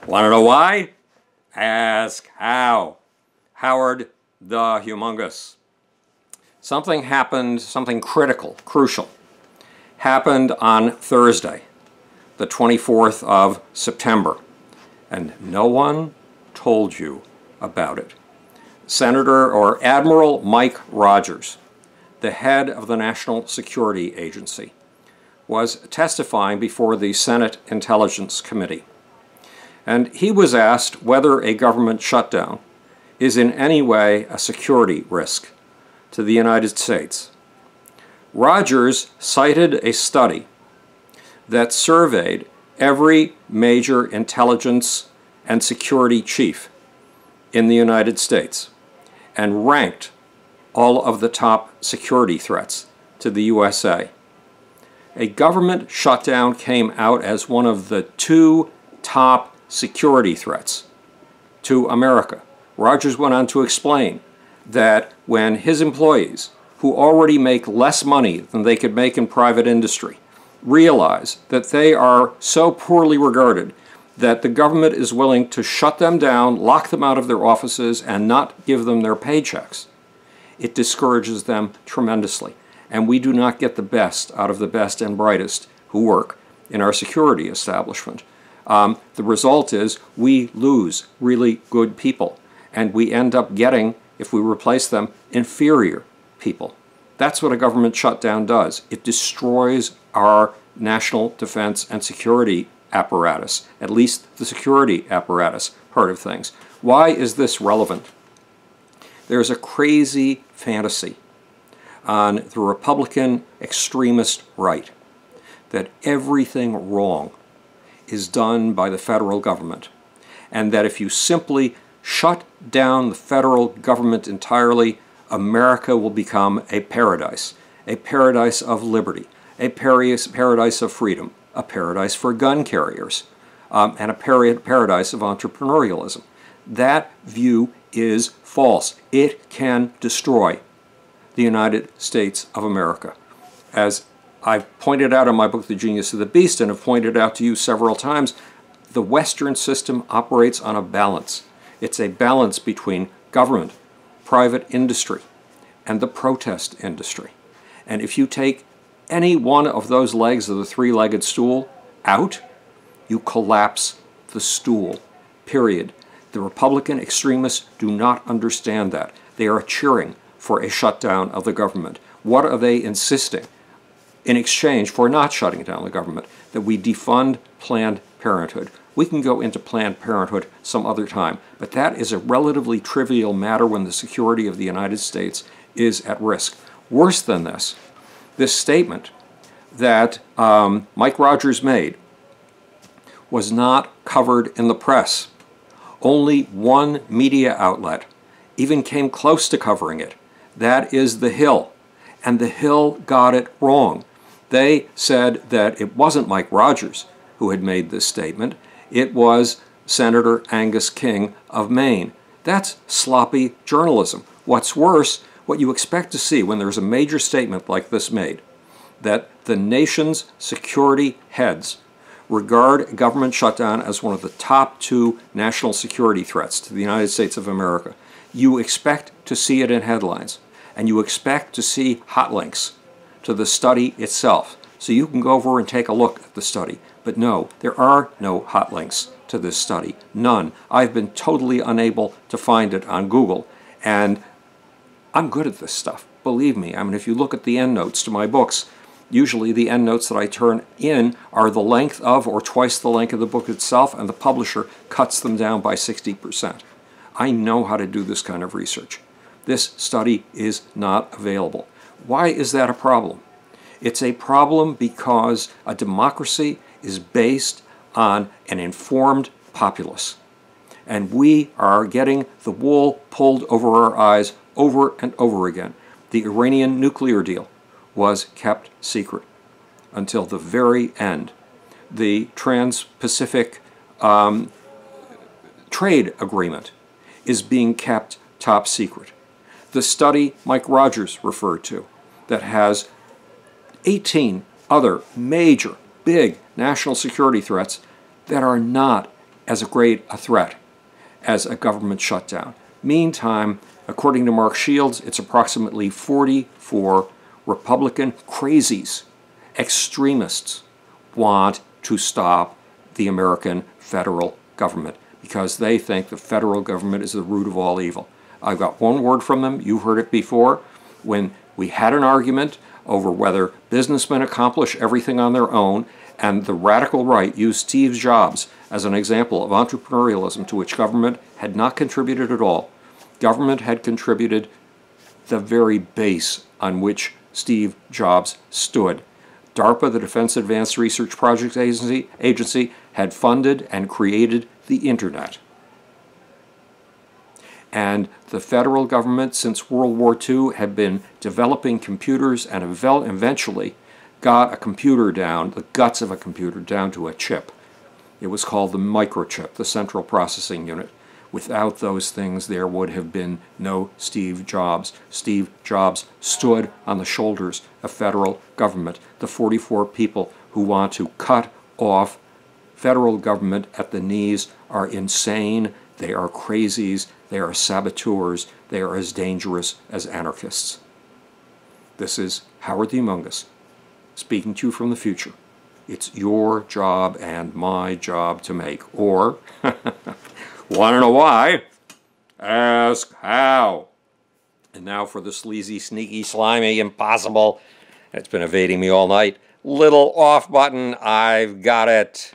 Want to know why? Ask how. Howard the Humongous. Something happened, something critical, crucial, happened on Thursday, the 24th of September, and no one told you about it. Senator or Admiral Mike Rogers, the head of the National Security Agency, was testifying before the Senate Intelligence Committee. And he was asked whether a government shutdown is in any way a security risk to the United States. Rogers cited a study that surveyed every major intelligence and security chief in the United States and ranked all of the top security threats to the USA. A government shutdown came out as one of the two top security threats to America. Rogers went on to explain that when his employees, who already make less money than they could make in private industry, realize that they are so poorly regarded that the government is willing to shut them down, lock them out of their offices, and not give them their paychecks, it discourages them tremendously. And we do not get the best out of the best and brightest who work in our security establishment. The result is we lose really good people, and we end up getting, if we replace them, inferior people. That's what a government shutdown does. It destroys our national defense and security apparatus, at least the security apparatus part of things. Why is this relevant? There's a crazy fantasy on the Republican extremist right that everything wrong is done by the federal government, and that if you simply shut down the federal government entirely, America will become a paradise of liberty, a paradise of freedom, a paradise for gun carriers, and a paradise of entrepreneurialism. That view is false. It can destroy the United States of America. As I've pointed out in my book, The Genius of the Beast, and have pointed out to you several times, the Western system operates on a balance. It's a balance between government, private industry, and the protest industry. And if you take any one of those legs of the three-legged stool out, you collapse the stool, period. The Republican extremists do not understand that. They are cheering for a shutdown of the government. What are they insisting in exchange for not shutting down the government? That we defund Planned Parenthood. We can go into Planned Parenthood some other time, but that is a relatively trivial matter when the security of the United States is at risk. Worse than this statement that Mike Rogers made was not covered in the press. Only one media outlet even came close to covering it. That is The Hill. And The Hill got it wrong. They said that it wasn't Mike Rogers who had made this statement. It was Senator Angus King of Maine. That's sloppy journalism. What's worse, what you expect to see when there's a major statement like this made, that the nation's security heads regard government shutdown as one of the top two national security threats to the United States of America. You expect to see it in headlines, and you expect to see hot links to the study itself, so you can go over and take a look at the study. But no, there are no hot links to this study. None. I've been totally unable to find it on Google, and I'm good at this stuff. Believe me. I mean, if you look at the endnotes to my books, usually the endnotes that I turn in are the length of or twice the length of the book itself, and the publisher cuts them down by 60%. I know how to do this kind of research. This study is not available. Why is that a problem? It's a problem because a democracy is based on an informed populace. And we are getting the wool pulled over our eyes over and over again. The Iranian nuclear deal was kept secret until the very end. The Trans-Pacific trade agreement is being kept top secret. The study Mike Rogers referred to that has 18 other major, big national security threats that are not as a threat, as a government shutdown. Meantime, according to Mark Shields, it's approximately 44 Republican crazies, extremists, want to stop the American federal government because they think the federal government is the root of all evil. I've got one word from them. You've heard it before. When we had an argument over whether businessmen accomplish everything on their own, and the radical right used Steve Jobs as an example of entrepreneurialism to which government had not contributed at all. Government had contributed the very base on which Steve Jobs stood. DARPA, the Defense Advanced Research Projects Agency, had funded and created the Internet. And the federal government, since World War II, had been developing computers and eventually got a computer down, the guts of a computer, down to a chip. It was called the microchip, the central processing unit. Without those things, there would have been no Steve Jobs. Steve Jobs stood on the shoulders of federal government. The 44 people who want to cut off federal government at the knees are insane. They are crazies. They are saboteurs. They are as dangerous as anarchists. This is Howard the Humongous, speaking to you from the future. It's your job and my job to make. Or, want to know why? Ask how. And now for the sleazy, sneaky, slimy, impossible. It's been evading me all night. Little off button. I've got it.